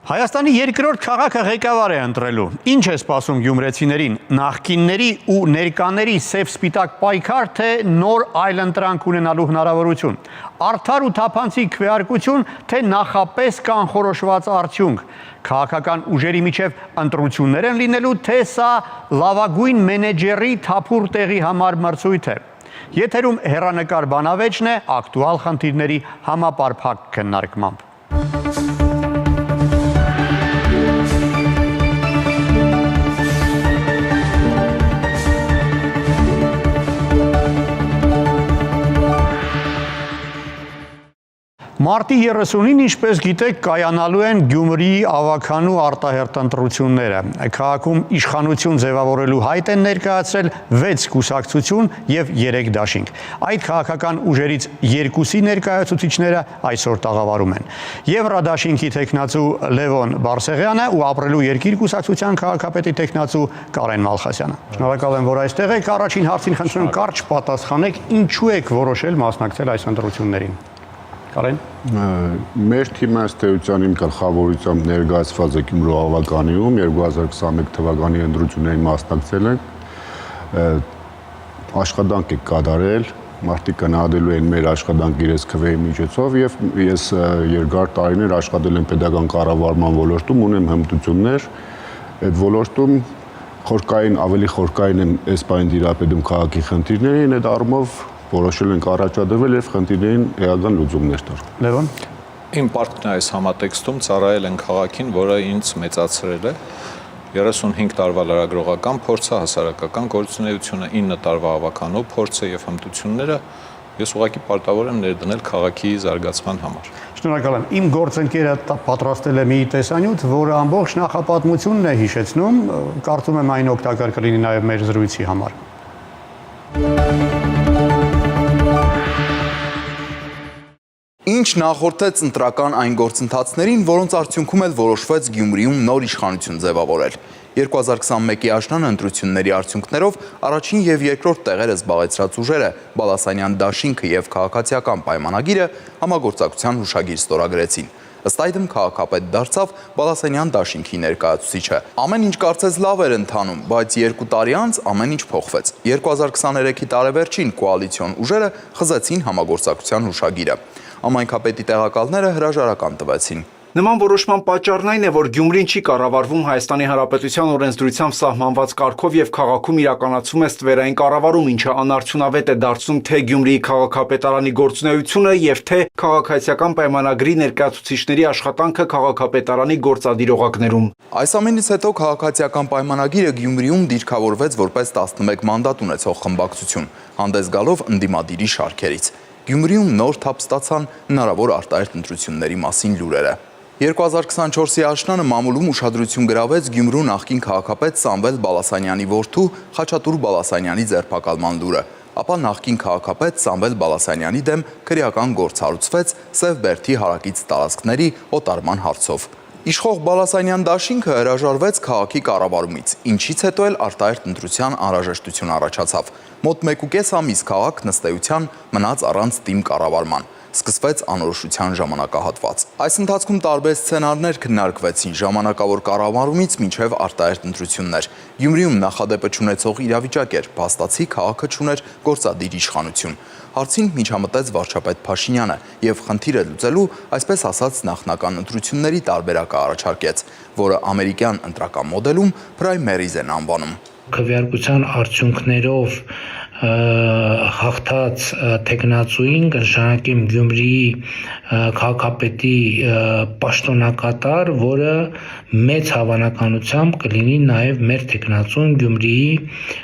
Հայաստանի երկրորդ քաղաքը ղեկավար է ընտրելու։ Ինչ է սպասում գյումրեցիներին, նախկինների ու ներկաների սև-սպիտակ պայքար, թե նոր այլընտրանք ունենալու հնարավորություն, արդար ու թափանցիկ քվեարկություն, թե նախապես կանխորոշված արդյունք, քաղաքական ուժերի միջև ընտրություններ են լինելու, թե սա լավագույն մենեջերի թափուր տեղի համար մրցույթ է։ Եթերում հեռանկար բանավեճն է ակտուալ խնդիրների համապարփակ քննարկմամբ։ Մարտի 30-ին, ինչպես գիտեք, կայանալու են Գյումրիի ավագանու արտահերթ ընտրությունները։ Քաղաքում իշխանություն ձևավորելու հայտ են ներկայացրել 6 կուսակցություն և 3 դաշինք։ Այդ քաղաքական ուժերից երկուսի ներկայացուցիչները այսօր տաղավարում են։ Եվրադաշինքի թեկնածու Լևոն Բարսեղյանը ու Ապրելու երկիր կուսակցության քաղաքապետի թեկնածու Կարեն Մալխասյանը։ Շնորհակալ եմ, որ այստեղ եք։ Առաջին հարցին խնդրում եմ կարճ պատասխանեք, ինչու եք որոշել մասնակցել այս ընտրություններին։ Կարեն։ Մեր թիմը ըստ էության իմ գլխավորությամբ ներկայացված է Գյումրու ավականիում 2021 թվականի ընտրություններին մասնակցել ենք, աշխատանք է կատարել, մարդիկ գնահատելու են մեր աշխատանքը իրենց քվեի միջոցով եւ ես երկար տարիներ աշխատել եմ պետական կառավարման ոլորտում, ունեմ հմտություններ, այդ ոլորտում ավելի խորքային եմ այս բանը դիրապետում քաղաքի խնդիրներին, այդ առումով որոշել ենք առաջադրվել եւ խնդիրներին էական լուծումներ տալ։ Լևոն։ Իմ պարտքն է այս համատեքստում ծառայել են քաղաքին, որը ինձ մեծացրել է 35 տարվա լրագրողական փորձը, հասարակական գործունեությունը, 9 տարվա ավականու փորձը եւ հմտությունները ես ուղղակի պարտավոր եմ ներդնել քաղաքի զարգացման համար։ Շնորհակալ եմ։ Իմ գործընկերը պատրաստել է մի տեսանյութ, որը ամբողջ նախապատմությունն է հիշեցնում, կարծում եմ այն օգտակար կլինի նաեւ մեր զրույցի համար։ Ինչ նախորդեց ընտրական այն գործընթացներին, որոնց արդյունքում էլ որոշվեց Գյումրիում նոր իշխանություն ձևավորել։ 2021-ի աշնան ընտրությունների արդյունքներով առաջին եւ երկրորդ տեղերը զբաղեցրած ուժերը Բալասանյան դաշինքը եւ քաղաքացիական պայմանագիրը համագործակցության հուշագիր ստորագրեցին։ Ըստ այդմ քաղաքապետ դարձավ Բալասանյան դաշինքի ներկայացուցիչը։ Ամեն ինչ կարծես լավ էր ընթանում, բայց 2 տարի անց ամեն ինչ փոխվեց։ 2023-ի տարեվերջին կոալիցիոն ուժերը խզեցին համագործակցության հուշագիրը։ Ամայնքապետի տեղակալները հրաժարական տվեցին։ Նման որոշման պատճառն այն է, որ Գյումրին չի կառավարվում Հայաստանի Հանրապետության օրենսդրությամբ սահմանված կարգով եւ քաղաքում իրականացում է ստվերային կառավարում, ինչը անարդյունավետ է դարձնում թե Գյումրիի քաղաքապետարանի գործունեությունը եւ թե քաղաքացիական պայմանագրի ներկայացուցիչների աշխատանքը քաղաքապետարանի գործադիր օղակներում։ Այս ամենից հետո քաղաքացիական պայմանագիրը Գյումրիում դիրքավորվեց որպես 11 մանդատ ունեցող խմբակցություն, հանդես գալով ընդդիմադիրի շարքերից։ Գյումրիում նոր թափ ստացան հնարավոր արտահերթ ընտրությունների մասին լուրերը։ 2024-ի աշնանը մամուլում ուշադրություն գրավեց Գյումրու նախկին քաղաքապետ Սամվել Բալասանյանի որդու Խաչատուր Բալասանյանի ձերբակալման լուրը, ապա նախկին քաղաքապետ Սամվել Բալասանյանի դեմ քրեական գործ հարուցվեց Սև-Բերդի հարակից տարածքների օտարման հարցով։ Իշխող Բալասանյան դաշինքը հրաժարվեց քաղաքի կառավարումից, ինչից հետո էլ արտահերթ ընտրության անհրաժեշտություն առաջացավ։ Մոտ 1.5 ամիս քաղաքն ըստ էության մնաց առանց թիմ կառավարման։ Սկսվեց անորոշության ժամանակահատված։ Այս ընթացքում տարբեր սցենարներ քննարկվեցին ժամանակավոր կառավարումից մինչև արտահերթ ընտրություններ։ Գյումրիում նախադեպը չունեցող իրավիճակ էր, փաստացի քաղաքը չուներ գործադիր իշխանություն։ Հարցին միջամտեց վարչապետ Փաշինյանը եւ խնդիրը լուծելու, այսպես ասած, նախնական ընտրությունների տարբերակը առաջարկեց, որը ամերիկյան ընտրական մոդելում պրայմերիզ են անվանում։ Քվեարկության արդյունքներով հաղթած թեկնածուին կնշանակեմ Գյումրիի քաղաքապետի պաշտոնակատար, որը մեծ հավանականությամբ կլինի նաև մեր թեկնածուն Գյումրիի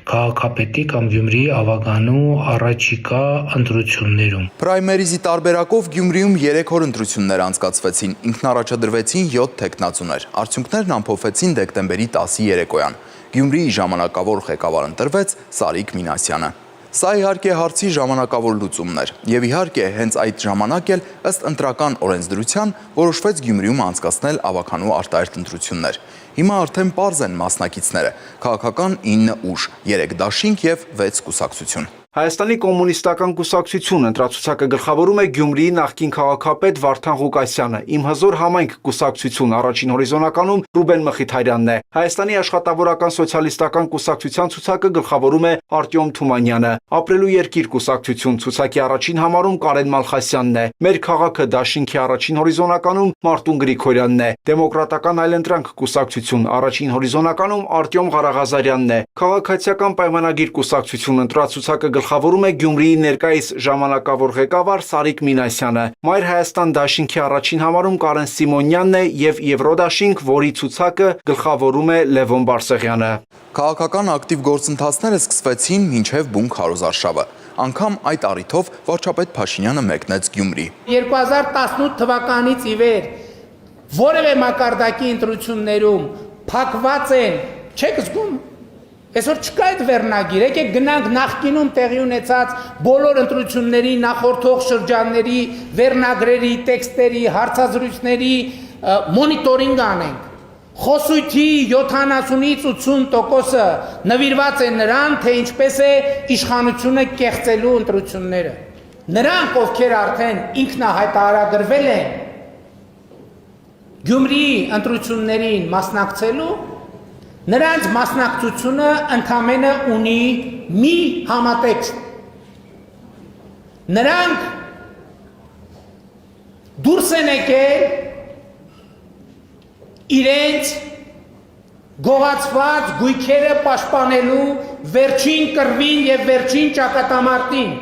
քաղաքապետի կամ Գյումրիի ավագանու առաջիկա ընտրություններում։ Պրայմերիզի տարբերակով Գյումրիում 3 օր ընտրություններ անցկացվեցին, ինքնարաչադրվեցին 7 թեկնածուներ, արդյունքներն ամփոփվեցին դեկտեմբերի 10-ի երեկոյան։ Գյումրիի ժամանակավոր ղեկավար ընտրվեց Սարիկ Մինասյանը։ Սա իհարկե հարցի ժամանակավոր լուծումն էր, եւ իհարկե հենց այդ ժամանակ էլ ըստ ընտրական օրենսդրության որոշվեց Գյումրիում անցկացնել ավականու արտահերթ ընտրություններ։ Հիմա արդեն պարզ են մասնակիցները՝ քաղաքական 9 ուժ, 3 դաշինք եւ 6 կուսակցություն։ Հայաստանի կոմունիստական կուսակցություն ընտրացուցակը գլխավորում է Գյումրիի նախկին քաղաքապետ Վարդան Ղուկասյանը, Իմ հզոր համայնք կուսակցություն առաջին հորիզոնականում Ռուբեն Մխիթարյանն է, Հայաստանի աշխատավորական սոցիալիստական կուսակցության ցուցակը գլխավորում է Արտյոմ Թումանյանը, Ապրելու երկիր կուսակցություն ցուցակի առաջին համարում Կարեն Մալխասյանն է, Մեր քաղաքը դաշինքի առաջին հորիզոնականում Մարտուն Գրիգորյանն է, Դեմոկրատական այլընտրանք կուսակցություն առաջին հորիզոնականում Արտյոմ Ղարաղազարյանն է, Քաղաքացիական պայմանագիր կուսակցություն ընտրացուցակը գլխավորում է Գյումրիի ներկայիս ժամանակավոր ղեկավար Սարիկ Մինասյանը, Մայր Հայաստան դաշինքի առաջին համարում Կարեն Սիմոնյանն է եւ Եվրոդաշինք, որի ցուցակը գլխավորում է Լևոն Բարսեղյանը։ Քաղաքական ակտիվ գործընթացները սկսվեցին մինչև բուն քարոզարշավը։ Անգամ այդ առիթով վարչապետ Փաշինյանը մեկնեց Գյումրի։ 2018 թվականից ի վեր որևէ մակարդակի ընտրություններում փակված են, չեք զգում։ Այսօր չկա այդ վերնագիր, եկեք գնանք նախկինում տեղի ունեցած բոլոր ընտրությունների նախորդող շրջանների վերնագրերի, տեքստերի, հարցազրույցների մոնիտորինգ անենք։ Խոսույթի 70-ից 80%-ը նվիրված է նրան, թե ինչպես է իշխանությունը կեղծելու ընտրությունները։ Նրանք, ովքեր արդեն ինքնահայտարարագրվել են Գյումրիի ընտրություններին մասնակցելու, նրանց մասնակցությունը ընդամենը ունի մի համատեքստ։ Նրանք դուրս են եկել իրենց գողացված գույքերը պաշտպանելու վերջին կռվին եւ վերջին ճակատամարտին։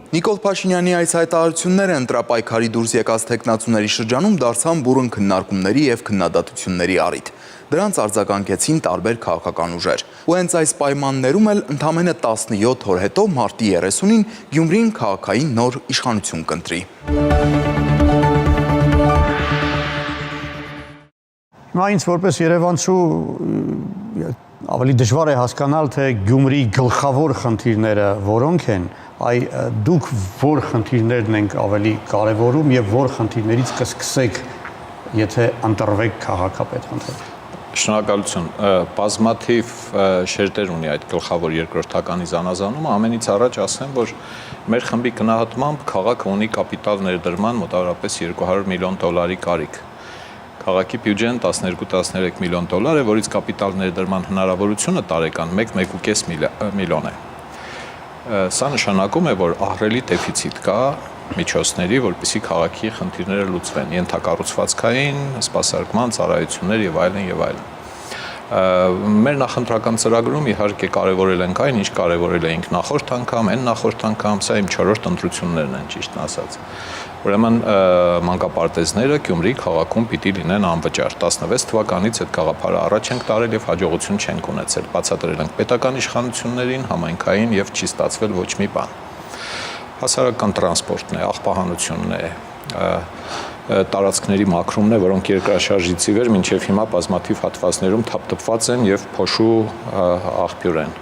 Նիկոլ Փաշինյանի այս հայտարարությունները ընտրապայքարի դուրս եկած տեխնացուների շրջանում դարձան բուռն քննարկումների եւ քննադատությունների առիթ։ Դրանց արձագանքեցին տարբեր քաղաքական ուժեր։ Ու հենց այս պայմաններում էլ ընդամենը 17 օր հետո մարտի 30-ին Գյումրին քաղաքային նոր իշխանություն կընտրի։ Հիմա ինձ որպես երևանցու ավելի դժվար է հասկանալ, թե Գյումրիի գլխավոր խնդիրները որոնք են, այ դուք որ խնդիրներն ենք ավելի կարևորում եւ որ խնդիրներից կսկսեք, եթե ընտրվեք քաղաքապետ ընտրել։ Շնորհակալություն։ Բազմաթիվ շերտեր ունի այդ գլխավոր երկրորդականի զանազանումը, ամենից առաջ ասեմ, որ մեր խմբի գնահատմամբ քաղաքը ունի կապիտալ ներդրման մոտավորապես $200 միլիոն կարիք։ Քաղաքի բյուջեն 12-13 միլիոն դոլար է, որից կապիտալ ներդրման հնարավորությունը տարեկան 1-1.5 միլիոն է։ Սա նշանակում է, որ ահռելի դեֆիցիտ կա միջոցների, որպեսզի քաղաքի խնդիրները լուծվեն, ենթակառուցվածքային, սպասարկման ծառայություններ եւ այլն եւ այլն։ Մեր նախընտրական ծրագրում իհարկե կարևորել ենք այն, ինչ կարևորել էինք նախորդ անգամ, նախորդ անգամ, սա իմ 4-րդ ընտրություններն են, ճիշտն ասած։ Ուրեմն մանկապարտեզները Գյումրի քաղաքում պիտի լինեն անվճար։ 16 թվականից այդ գաղափարը առաջ ենք տարել եւ հաջողություն չենք ունեցել։ Բացատրել ենք պետական իշխանություններին, համայնքային եւ չի ստացվել ոչ մի բան։ Հասարակական տրանսպորտն է, աղբահանությունն է, տարածքների մաքրումն է, որոնք երկրաշարժից ի վեր մինչև հիմա բազմաթիվ հատվածներում թափթփված են եւ փոշու աղբյուր են։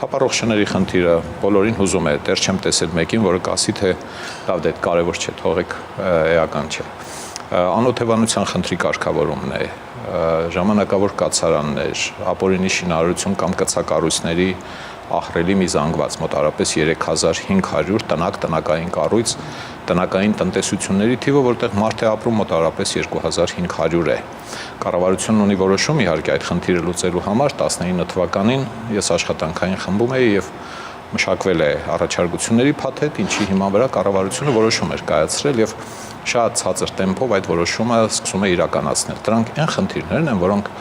Թափառող շների խնդիրը բոլորին հուզում է, դեռ չեմ տեսել մեկին, որը կասի, թե լավ դե կարևոր չէ, թողեք, էական չէ։ Անօթևանության խնդրի կարգավորումն է, ժամանակավոր կացարաններ, ապօրինի շինարարություն կամ կցակառույցների ահռելի մի զանգված, մոտավորապես 3500 տնակային կառույց, տնակային տնտեսությունների թիվը, որտեղ մարդ է ապրում մոտավորապես 2500 է։ Կառավարությունն ունի որոշում իհարկե այդ խնդիրը լուծելու համար 19 թվականին ես աշխատանքային խմբում էի եւ մշակվել է առաջարկությունների փաթեթ, ինչի հիման վրա կառավարությունը որոշում էր կայացրել եւ շատ ցածր տեմպով այդ որոշումը սկսում է իրականացնել։ Դրանք այն խնդիրներն են, որոնք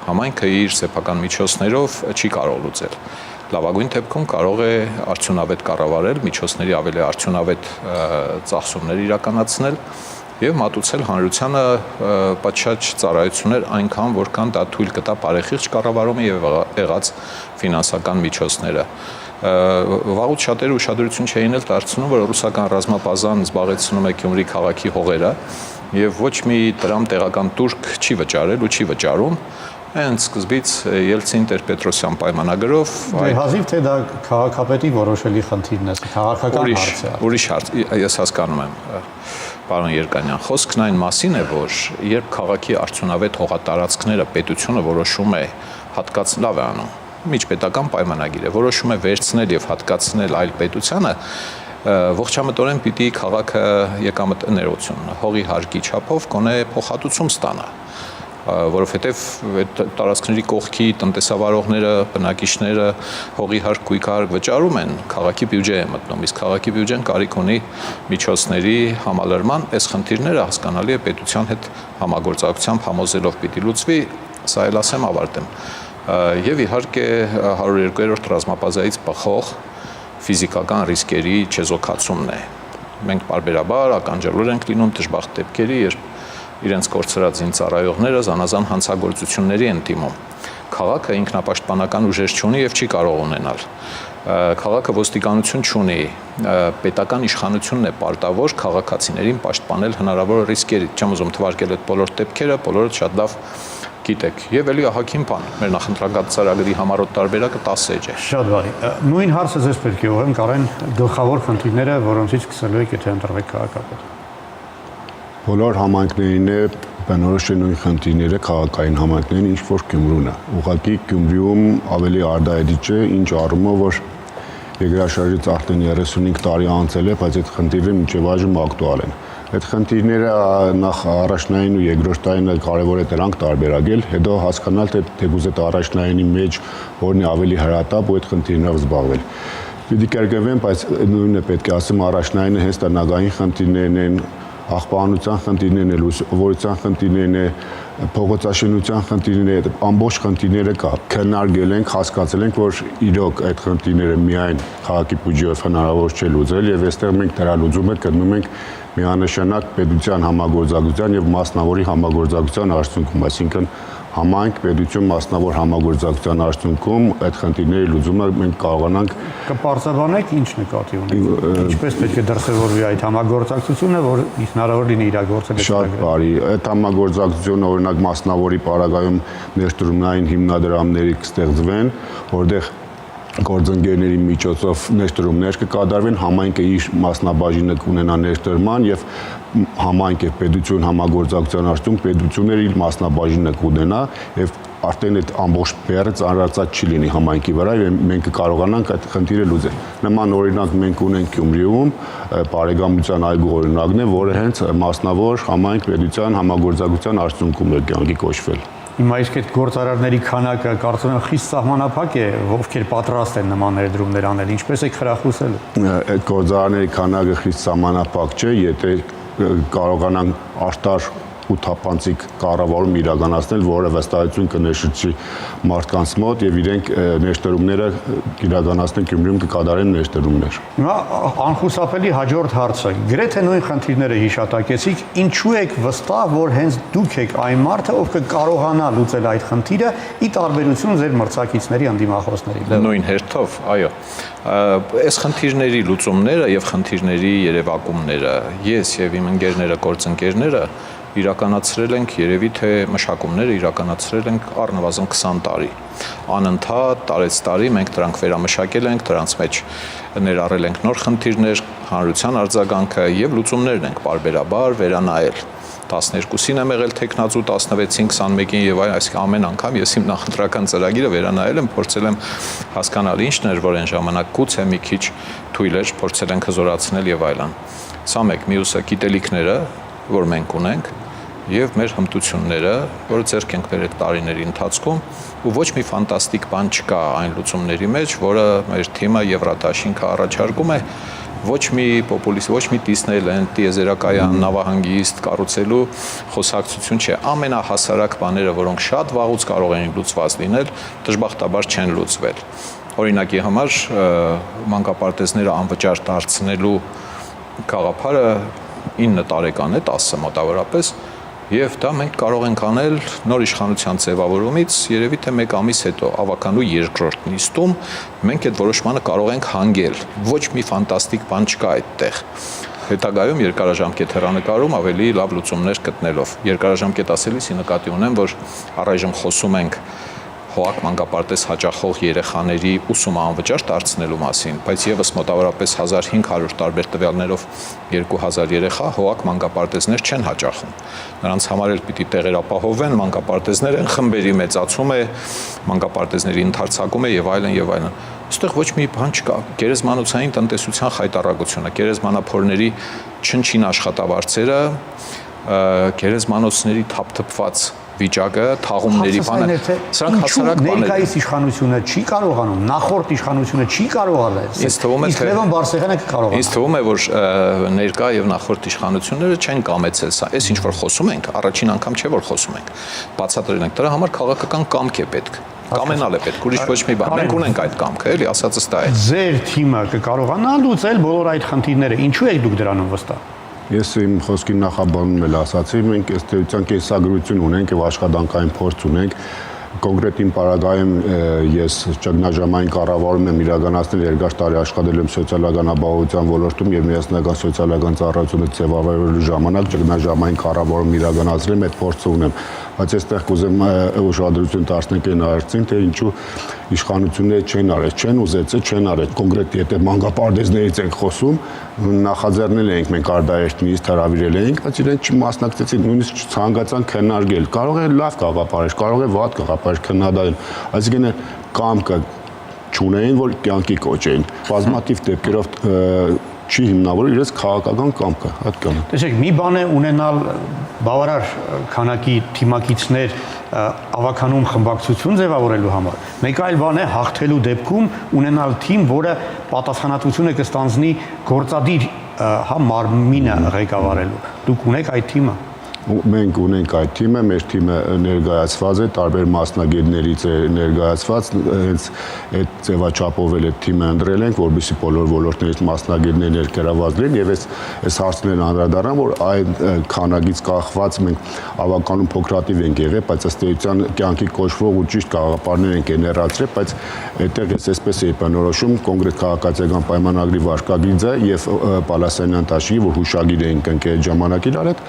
համայնքը իր սեփական միջոցներով չի կարող լուծել։ Լավագույն դեպքում կարող է արդյունավետ կառավարել, միջոցների ավելի արդյունավետ ծախսումներ իրականացնել եւ մատուցել հանրությանը պատշաճ ծառայություններ այնքան, որքան դա թույլ կտա բարեխիղճ կառավարումը եւ եղած ֆինանսական միջոցները։ Վաղուց շատերը ուշադրություն չէին էլ դարձնում, որ ռուսական ռազմապազան զբաղեցնում է Գյումրի քաղաքի հողերը եւ ոչ մի դրամ տեղական турք չի վճարել ու չի վճարում։ Հենց սկզբից Ելցին Տեր-Պետրոսյան պայմանագրով հազիվ թե դա քաղաքապետի որոշելի խնդիրն է, քաղաքական հարց է։ Ուրիշ հարց, ես հասկանում եմ, պարոն Երկանյան, խոսքն այն մասին է, որ երբ քաղաքի արդյունավետ հողատարածքները պետությունը որոշում է հատկաց լավ է անում, միջպետական պայմանագիր է, որոշում է վերցնել եւ հատկացնել այլ պետությանը, ողջամտորեն պիտի քաղաքը եկամտներություն հողի հարկի չափով գոնե փոխհատուցում ստանա, որովհետև այդ տարածքների կողքի տնտեսավարողները, բնակիչները հողի հարկ, գույքի հարկ վճարում են, քաղաքի բյուջե է մտնում, իսկ քաղաքի բյուջեն կարիք ունի միջոցների համալրման, այս խնդիրները հասկանալի է պետության հետ համագործակցությամբ համոզելով պիտի լուծվի, սա էլ ասեմ ավարտեմ։ Եվ իհարկե 102-րդ ռազմապազայից բխող ֆիզիկական ռիսկերի չեզոքացումն է։ Մենք պարբերաբար ականջալուր ենք լինում դժբախտ դեպքերի, երբ իրենց կորցրած զինծառայողները զանազան հանցագործությունների են դիմում։ Քաղաքը ինքնապաշտպանական ուժեր չունի եւ չի կարող ունենալ։ Քաղաքը ոստիկանություն չունի, պետական իշխանությունն է պարտավոր քաղաքացիներին պաշտպանել հնարավոր ռիսկերից։ Չեմ ուզում թվարկել այդ բոլոր դեպքերը, բոլորը շատ լավ գիտեք։ Եվ էլի ահագին բան, մեր նախընտրական ծրագրի համառոտ տարբերակը 10 էջ է։ Շատ բարի։ Նույն հարցը ձեզ պետք է ուղղեմ, Կարեն, գլխավոր խնդիրները, որոնցից սկսելու եք, եթե ընտրվեք քաղաքապետ։ Բոլոր համայնքներին է բնորոշ է նույն խնդիրները, քաղաքային համայնքներին, ինչ որ Գյումրուն է։ Ուղղակի Գյումրիում ավելի արդայդիչ է, ինչ առումով որ երկրաշարժից արդեն 35 տարի անցել է, բայց այդ խնդիրները մինչև այժմ ակտուալ են։ Այդ խնդիրները նախ առաջնային ու երկրորդային կարևոր է դրանք տարբերակել, հետո հասկանալ թե թեկուզ այդ առաջնայինի մեջ որն է ավելի հրատապ ու այդ խնդիրներով զբաղվել։ Պիտի կերկրվեմ, բայց նույնը պետք է ասեմ, առաջնայինը հենց տնտեսական խնդիրներն են, աղբանության խնդիրներն են, լուսավորության խնդիրներն են, փողոցաշինության խնդիրներն են, ամբողջ խնդիրները կա։ Քննարկել ենք, հասկացել ենք, որ իրոք այդ խնդիրները միայն քաղաքի բյուջեով հնարավոր չէ լուծել եւ այստեղ մենք դրա լուծումը գտնում ենք միանշանակ պետության համագործակցության եւ մասնավորի համագործակցության արդյունքում, այսինքն համայնք, պետություն, մասնավոր համագործակցության արդյունքում այդ խնդիրների լուծումը մենք կարողանանք կպարզաբանեք ինչ նկատի ունեք։ Ինչպես պետք է դրսևորվի այդ համագործակցությունը, որ հնարավոր լինի իրագործել։ Շատ բարի, այդ համագործակցությունը օրինակ մասնավորի պարագայում ներդրումային հիմնադրամների կստեղծվեն, որտեղ գործընկերների միջոցով ներդրումներ կկատարվեն, համայնքը իր մասնաբաժինը կունենա ներդրման եւ համայնք եւ պետություն համագործակցության արդյունքում պետությունները իր մասնաբաժինը կունենա եւ արդեն այդ ամբողջ բեռը ծանրացած չի լինի համայնքի վրա եւ մենք կարողանանք այդ խնդիրը լուծել։ Նման օրինակ մենք ունենք Գյումրիում, բարեկամության այգու օրինակն է, որը հենց մասնավոր համայնք պետության համագործակցության արդյունքում է կյանքի կոչվել։ Հիմա իսկ այդ գործարարների քանակը կարծում եմ խիստ սահմանափակ է, ովքեր պատրաստ են նման ներդրումներ անել, ինչպես եք խրախուսել։ Այդ գործարարների քանակը խիստ սահմանափակ չէ, եթե կարողանանք արտար ու թափանցիկ կառավարում իրականացնել, որը վստահություն կներշնչի մարդկանց մոտ եւ իրենք ներդրումները իրականացնեն Գյումրիում կկատարեն ներդրումներ։ Հիմա անխուսափելի հաջորդ հարցը, գրեթե նույն խնդիրները հիշատակեցիք, ինչու եք վստահ, որ հենց դուք եք այն մարդը, ով կկարողանա լուծել այդ խնդիրը՝ ի տարբերություն ձեր մրցակիցների անդիմախոսների։ Նույն հերթով, այո։ Այս խնդիրների լուծումները եւ խնդիրների երևակումները ես եւ իմ ընկերները, գործընկերները իրականացրել ենք երևի թե մշակումները իրականացրել ենք առնվազն 20 տարի։ Անընդհատ տարեցտարի մենք դրանք վերամշակել ենք, դրանց մեջ ներառել ենք նոր խնդիրներ, հանրության արձագանքը եւ լուծումներն ենք պարբերաբար վերանայել։ 12-ին եմ եղել տեխնացու, 16-ին, 21-ին եւ այսինքն ամեն անգամ ես իմ նախընտրական ծրագիրը վերանայել եմ, փորձել եմ հասկանալ ինչն էր, որ այն ժամանակ գուցե մի քիչ թույլ էր, փորձել ենք հզորացնել եւ այլն։ Սա մեկ, մյուսը գիտելիքները, որ մենք ունենք եւ մեր հմտությունները, որը ձեռք ենք բերել տարիների ընթացքում, ու ոչ մի ֆանտաստիկ բան չկա այն լուծումների մեջ, որը մեր թիմը Եվրադաշինքը առաջարկում է, ոչ մի պոպուլիստ, ոչ մի Դիսնեյլենդ, տիեզերակայան, նավահանգիստ կառուցելու խոսակցություն չէ։ Ամենահասարակ բաները, որոնք շատ վաղուց կարող են լուծված լինել, դժբախտաբար չեն լուծվել։ Օրինակի համար մանկապարտեզները անվճար դարձնելու գաղափարը 9 տարեկան է, 10 մոտավորապես, եւ դա մենք կարող ենք անել նոր իշխանության ձևավորումից երևի թե 1 ամիս հետո ավականու երկրորդ նիստում մենք այդ որոշմանը կարող ենք հանգել։ Ոչ մի ֆանտաստիկ բան չկա այդտեղ։ Հետագայում երկարաժամկետ հեռանկարում ավելի լավ լուծումներ գտնելով։ Երկարաժամկետ ասելիս նկատի ունեմ, որ առայժմ խոսում ենք հոակ մանկապարտեզ հաճախող երեխաների ուսումը անվճար դարձնելու մասին, բայց եւս մոտավորապես 1500 տարբեր տվյալներով 2000 երեխա հոակ մանկապարտեզներ չեն հաճախում։ Նրանց համար էլ պիտի տեղեր ապահովեն, մանկապարտեզներ են, խմբերի մեծացում է, մանկապարտեզների ընդարձակում է եւ այլն եւ այլն։ Այստեղ ոչ մի բան չկա։ Գերեզմանոցային տնտեսության խայտառակությունը, գերեզմանափորների չնչին աշխատավարձերը, գերեզմանոցների թափթփված վիճակը, թաղումների բանը, սրանք հասարակ բաներ են։ Ներկայիս իշխանությունը չի կարողանում, նախորդ իշխանությունը չի կարողանում։ Ինձ թվում է, թե Լևոն Բարսեղյանը կկարողանա։ Ինձ թվում է, որ ներկա եւ նախորդ իշխանությունները չեն կամեցել սա։ Այս ինչ որ խոսում ենք, առաջին անգամ չէ որ խոսում ենք։ Բացատրել ենք, դրա համար քաղաքական կամք է պետք։ Կամենալ է պետք, ուրիշ ոչ մի բան։ Մենք ունենք այդ կամքը, էլի, ասածս դա է։ Ձեր թիմը կկարողանա լուծել բոլոր այդ խնդիրները։ Ինչու եք դուք դրանում վստահ։ Ես իմ խոսքի նախաբանում էլ ասացի, մենք ըստ էության կենսագրություն ունենք եւ աշխատանքային փորձ ունենք։ Կոնկրետ իմ պարագայում ես ճգնաժամային կառավարում եմ իրականացնել երկար տարի աշխատել եմ սոցիալական ապահովության ոլորտում եւ միասնական սոցիալական ծառայությունը ձևավորելու ժամանակ ճգնաժամային կառավարում իրականացրել եմ, այդ փորձը ունեմ։ Բայց այստեղ կուզեմ ուշադրություն դարձնել այն հարցին, թե ինչու իշխանությունները չեն արել, չեն ուզեցել, չեն արել։ Կոնկրետ եթե մանկապարտեզներից ենք խոսում, նախաձեռնել ենք մենք արդարեշտ նիստ հրավիրել ենք, բայց իրենք չմասնակցեցին, նույնիսկ չցանկացան քննարկել։ Կարող է լավ գաղափար, կարող է վատ գաղափար քննադատել, այսինքն կամքը չունեին, որ կյանքի կոչեին։ Բազմաթիվ դեպքերով չի հիմնավորել իրենց քաղաքական կամքը, հատկանը։ Տեսեք, մի բան է ունենալ բավարար քանակի թիմակիցներ ավականում խմբակցություն ձևավորելու համար։ Մեկ այլ բան է հաղթելու դեպքում ունենալ թիմ, որը պատասխանատվությունը կստանձնի գործադիր մարմինը ղեկավարելու։ Դուք ունեք այդ թիմը։ Մենք ունենք այդ թիմը, մեր թիմը ներկայացված է, տարբեր մասնագետներից է ներկայացված, հենց այդ ձևաչափով էլ այդ թիմը ընտրել ենք, որովհետեւ բոլոր ոլորտներից մասնագետներ ներկայացված լինեն եւ այս հարցներն անդրադառնան, որ այդ քանակից կախված մենք ավականում փոքրատիվ ենք եղել, բայց ըստ էության կյանքի կոչվող ու ճիշտ գաղափարներ ենք ներկայացրել, բայց այդտեղ ես այսպես էի բնորոշում կոնկրետ քաղաքացիական պայմանագրի վարկագիծը եւ Պալասանյան Տաշինի, որ հուշագիր էինք ընկել ժամանակ իրար հետ,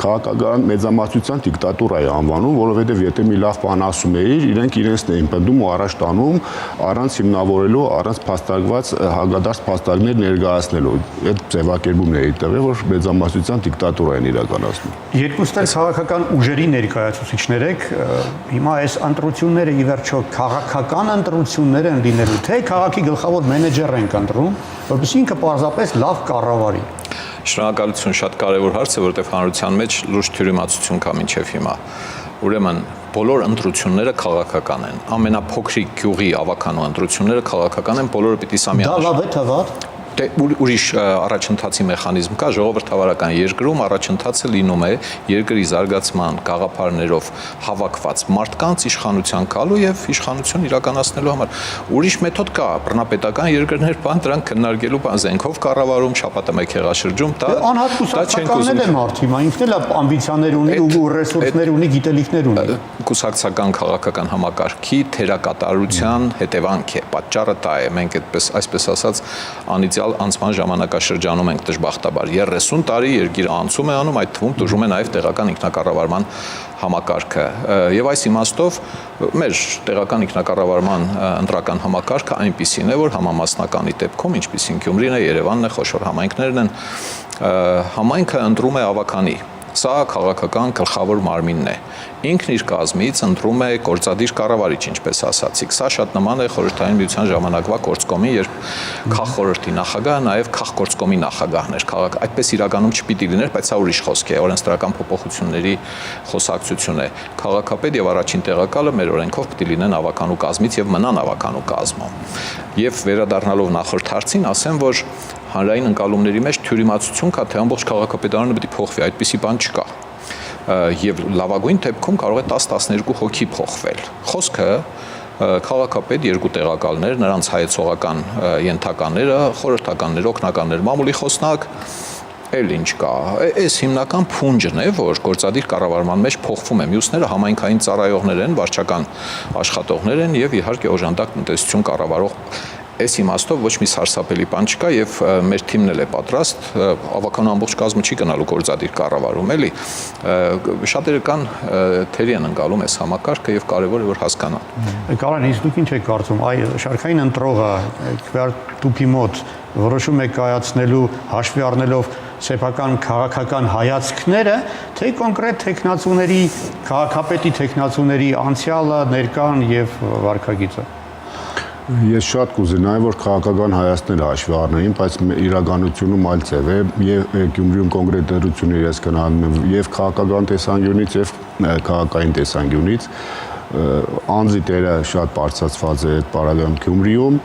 քաղաքական մեծամասնության դիկտատուրա է անվանում, որովհետև եթե մի լավ բան ասում էիր, իրենք իրենցն էին պնդում ու առաջ տանում առանց հիմնավորելու, առանց փաստարկված հագադարձ փաստարկներ ներկայացնելու։ Այդ ձևակերպումն է տվել, որ մեծամասնության դիկտատուրա են իրականացնում։ Երկուստ էլ քաղաքական ուժերի ներկայացուցիչներ եք, հիմա այս ընտրությունները ի վերջո քաղաքական ընտրություններ են լինելու, թե քաղաքի գլխավոր մենեջեր են ընտրում, որովհետեւ ինքը պարզապես լավ կառավարի։ Շնորհակալություն, շատ կարևոր հարց է, որտեղ հանրության մեջ լուրջ թյուրիմացություն կա մինչև հիմա։ Ուրեմն բոլոր ընտրությունները քաղաքական են։ Ամենափոքրիկ գյուղի ավականու ընտրությունները քաղաքական են, բոլորը պիտի սա միանշան։ Դա լավ է, թե վատ։ Ուրիշ առաջընթացի մեխանիզմ կա, ժողովրդավարական երկրում առաջընթացը լինում է երկրի զարգացման գաղափարներով հավաքված մարդկանց իշխանության գալու եւ իշխանություն իրականացնելու համար։ Ուրիշ մեթոդ կա, բռնապետական երկրներ բան դրանք քննարկելու բան զենքով կառավարում, շապատամեկ հեղաշրջում, դա անհատ կուսակցականներ է մարդ հիմա, ինքն էլ ամբիցիաներ ունի ու ռեսուրսներ ունի, գիտելիքներ ունի։ Կուսակցական քաղաքական համակարգի թերակատարության հետևանք է, պատճառը դա է, մենք այդպես այսպես ասած անիծյալ անցման ժամանակաշրջանում ենք դժբախտաբար 30 տարի երկիրը անցում է անում, այդ թվում տուժում է նաև տեղական ինքնակառավարման համակարգը եւ այս իմաստով մեր տեղական ինքնակառավարման ընտրական համակարգը այնպիսին է, որ համամասնականի դեպքում, ինչպիսին Գյումրին է, Երևանն է, խոշոր համայնքներն են, համայնքը ընտրում է ավականի։ Սա քաղաքական գլխավոր մարմինն է։ Ինքն իր կազմից ընտրում է գործադիր կառավարիչ, ինչպես ասացիք։ Սա շատ նման է Խորհրդային Միության ժամանակվա գործկոմի, երբ քաղխորհրդի նախագահը նաև քաղգործկոմի նախագահն էր։ Այդպես իրականում չպիտի լիներ, բայց սա ուրիշ խոսք է, օրենսդրական փոփոխությունների խոսակցություն է։ Քաղաքապետ եւ առաջին տեղակալը մեր օրենքով պիտի լինեն ավականու կազմից եւ մնան ավականու կազմում։ Եվ վերադառնալով նախորդ հարցին, ասեմ, որ հանրային ընկալումների մեջ թյուրիմացություն կա, թե ամբողջ քաղաքապետարանը պետք է փոխվի, այդպիսի բան չկա։ Եվ լավագույն դեպքում կարող է 10-12 հոգի փոխվել։ Խոսքը քաղաքապետ, երկու տեղակալներ, նրանց հայեցողական ենթականները, խորհրդականներ, օգնականներ, մամուլի խոսնակ, էլ ինչ կա։ Այս հիմնական փունջն է, որ գործադիր կառավարման մեջ փոխվում է։ Մյուսները համայնքային ծառայողներ են, վարչական աշխատողներ են եւ իհարկե օժանդակ տնտեսություն կառավարող Այս իմաստով ոչ մի սարսափելի բան չկա եւ մեր թիմն էլ է պատրաստ, ավականու ամբողջ կազմը չի գնալու գործադիր կառավարում, էլի։ Շատերը կան թերի են ընկալում այս համակարգը եւ կարեւոր է որ հասկանան։ Կարեն, իսկ դուք ինչ եք կարծում, այ շարքային ընտրողը քվեարկտուփի մոտ որոշում է կայացնելու հաշվի առնելով սեփական քաղաքական հայացքները, թե կոնկրետ տեխնացուների, քաղաքապետի տեխնացուների անցյալը, ներկան եւ վարքագիծը։ Ես շատ կուզենայի, որ քաղաքական հայացքները հաշվի առնեին, բայց իրականությունում այլ ձև է, եւ Գյումրիում կոնկրետ դրություններ ես կնահանգում եւ քաղաքական տեսանկյունից եւ քաղաքային տեսանկյունից անձի տերը շատ բարձրացված է այդ պարագայում Գյումրիում,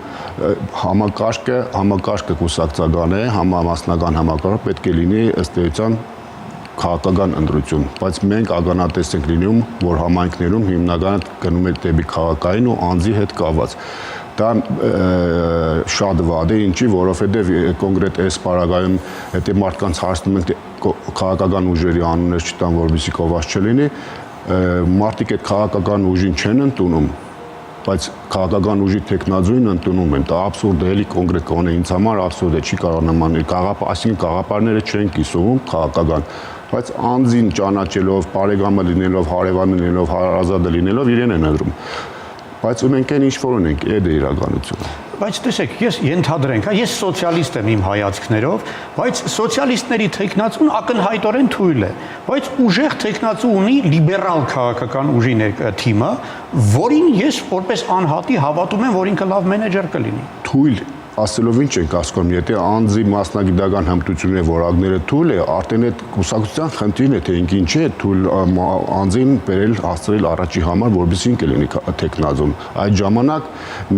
համակարգը կուսակցական է, համամասնական համակարգ պետք է լինի ըստ էության քաղաքական ընտրություն, բայց մենք ականատես ենք լինում, որ համայնքներում հիմնականը գնում է դեպի քաղաքային ու անձի հետ կապված։ Դա շատ վատ է, ինչի, որովհետև կոնկրետ այս պարագայում հետո մարդկանց հարցնում ենք քաղաքական ուժերի անուններ չտան, որովհետեւ կոված չլինի, մարդիկ այդ քաղաքական ուժին չեն ընդունում, բայց քաղաքական ուժի տեխնազույն ընդունում են, դա աբսուրդ է, էլի կոնկրետ կողմը ինձ համար աբսուրդ է, չի կարող նման այսինքն գաղափարները չեն կիսում քաղաքական, բայց անձին ճանաչելով, բարեկամը լինելով, հարևանը լինելով, հարազատը լինելով իրեն են ընտրում։ Բայց ունենք այն ինչ-որ ունենք, այդ է իրականությունը։ Բայց տեսեք, ես ենթադրենք, ես սոցիալիստ եմ իմ հայացքներով, բայց սոցիալիստների տեխնացուն ակնհայտորեն թույլ է, բայց ուժեղ տեխնացու ունի լիբերալ քաղաքական ուժի թիմը, որին ես որպես անհատի հավատում եմ, որ ինքը լավ մենեջեր կլինի։ Թույլ ասելով ինչ ենք ասում, եթե անձի մասնագիտական հմտությունների որակները թույլ է, արդեն այդ կուսակցության խնդիրն է, թե ինքը ինչ է թույլ անձին բերել հասցրել առաջի համար, որովհետեւ ինքը լինի տեխնազոն։ Այդ ժամանակ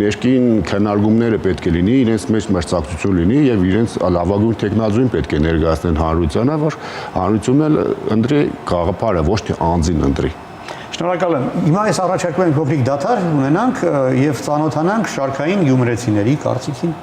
ներքին քննարկումները պետք է լինի, իրենց մեջ մրցակցություն լինի եւ իրենց լավագույն տեխնազոին պետք է ներկայացնեն հանրությանը, որ հանրությունն էլ ընտրի գաղափարը, ոչ թե անձին ընտրի։ Շնորհակալ եմ։ Հիմա այս առաջարկում ենք փոքրիկ դադար ունենանք եւ ծանոթանանք շարքային գյումրեցիների կարծիքին։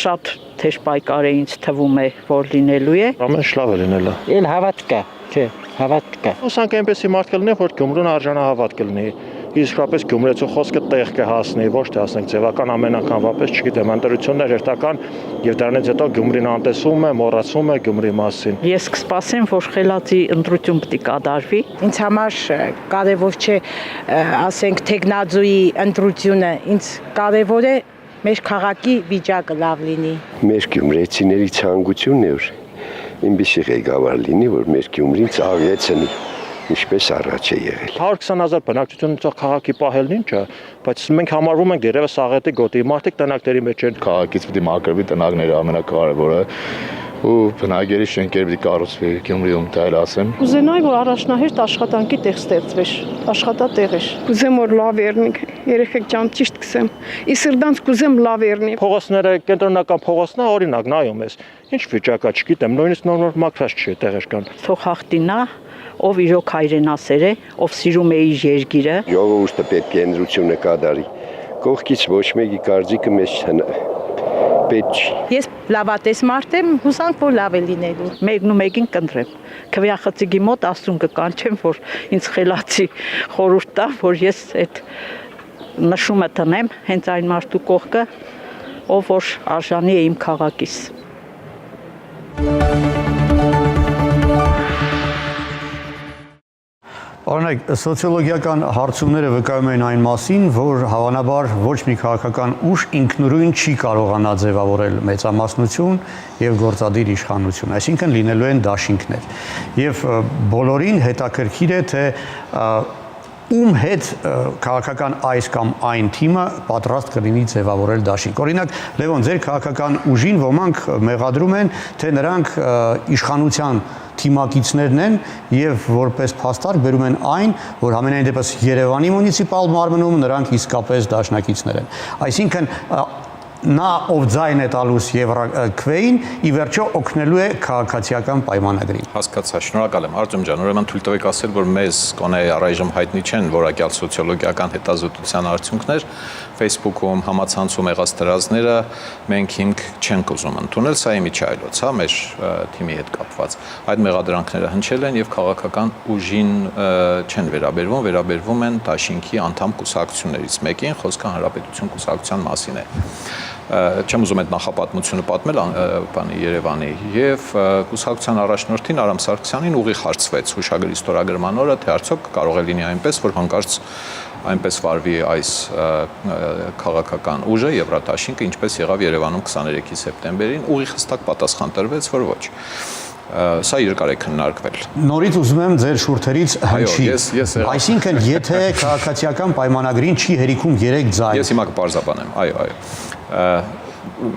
Շատ թեժ պայքար է ինձ թվում է, որ լինելու է։ Ամեն ինչ լավ է լինելը։ Էլ հավատ կա, չէ, հավատ կա։ Ուսանք այնպեսի մարդ կլինի, որ Գյումրուն արժանահավատ կլինի։ Իսկապես Գյումրեցու խոսքը տեղ կհասնի, ոչ թե ասենք ձևական ամեն անգամ վապես, չգիտեմ, ընտրություններ հերթական եւ դրանից հետո Գյումրին անտեսում է, մոռացում է Գյումրի մասին։ Ես կսպասեմ, որ խելացի ընտրություն պետք է կատարվի։ Ինձ համար կարևոր չէ, ասենք տեխնազոյի ընտրությունը, ինձ կարևոր է մեր քաղաքի վիճակը լավ լինի։ Մեր գյումրեցիների ցանկությունն է, որ այնպիսի ղեկավար լինի, որ մեր Գյումրին ծաղեցնի, ինչպես առաջ է եղել։ 120,000 բնակչություն ունեցող քաղաքի պահելն ինչ է, բայց մենք համարվում ենք դերևս աղետի գոտի, մարդիկ տնակների մեջ են։ Քաղաքից պիտի մաքրվի տնակները ամենակարևորը ու բնակելի շենքեր պիտի կառուցվի Գյումրիում, դա էլ ասեմ։ Կուզենայի, որ առաջնահերթ աշխատանքի տեղ ստեղծվեր, աշխատատեղեր։ Կուզեմ, որ լավ երնի, երեխեք ջան, ճիշտ կսեմ։ Իսրդանց կուզեմ լավ երնի։ Փողոցները կենտրոնական փողոցն է, օրինակ նայում ես։ Ինչ վիճակա, չգիտեմ, նույնիսկ նոր մաքրած չի տեղեր կան։ Թող հաղթինա, ով իրոք հայրենասեր է, ով սիրում է իր երկիրը։ Ժողովուրդը պետք է ընտրությունը կատարի։ Կողքից ոչ մեկի կարծիքը մեզ պետք չի։ Ես լավատես մարդ եմ, հուսանք, որ լավ է լինելու։ Մեկն ու մեկին կընտրեմ։ Քվեախցիկի մոտ աստուն կկանչեմ, որ ինձ խելացի խորհուրդ տա, որ ես այդ նշումը տնեմ հենց այն մարդու կողքը, ով որ արժանի է իմ քաղաքիս։ Օրինակ, սոցիոլոգիական հարցումները վկայում են այն մասին, որ հավանաբար ոչ մի քաղաքական ուժ ինքնուրույն չի կարողանա ձևավորել մեծամասնություն եւ գործադիր իշխանություն, այսինքն լինելու են դաշինքներ։ Եվ բոլորին հետաքրքիր է, թե ում հետ քաղաքական այս կամ այն թիմը պատրաստ կլինի ձևավորել դաշինք։ Օրինակ, Լևոն, ձեր քաղաքական ուժին ոմանք մեղադրում են, թե նրանք իշխանության թիմակիցներն են եւ որպես փաստարկ բերում են այն, որ համենայն դեպս Երևանի մունիցիպալ մարմնում նրանք իսկապես դաշնակիցներ են։ Այսինքն նա ով ձայն է տալուս Եվրաքվեին, ի վերջո օգնելու է քաղաքացիական պայմանագրին։ Հասկացա, շնորհակալ եմ, Արտեմ ջան, ուրեմն թույլ տվեք ասել, որ մեզ կոնե առայժմ հայտնի չեն որակյալ սոցիոլոգիական հետազոտության արդյունքներ, Facebook-ում համացանցում եղած դրազները մենք հիմք չենք ուզում ընդունել, սա իմիջայլոց, հա, մեր թիմի հետ կապված։ Այդ մեղադրանքները հնչել են եւ քաղաքական ուժին չեն վերաբերվում են դաշինքի անդամ կուսակցություններից մեկին, խոսքը Հանրապետություն կուսակցության մասին է։ Չեմ ուզում այդ նախապատմությունը պատմել բանի Երևանի եւ կուսակցության առաջնորդին Արամ Սարգսյանին ուղիղ հարցվեց հուշագրի ստորագրման օրը, թե արդյոք կարող է լինի այնպես, որ հանկարծ այնպես վարվի այս քաղաքական ուժը Եվրադաշինքը, ինչպես եղավ Երևանում 23 սեպտեմբերին, ուղիղ հստակ պատասխան տրվեց, որ ոչ։ Սա երկար է քննարկվել։ Նորից ուզում եմ ձեր շուրթերից հնչի։ Այսինքն, եթե քաղաքացիական պայմանագրին չի հերիքում 3 ձայն։ Ես հիմա կպարզաբանեմ, այո։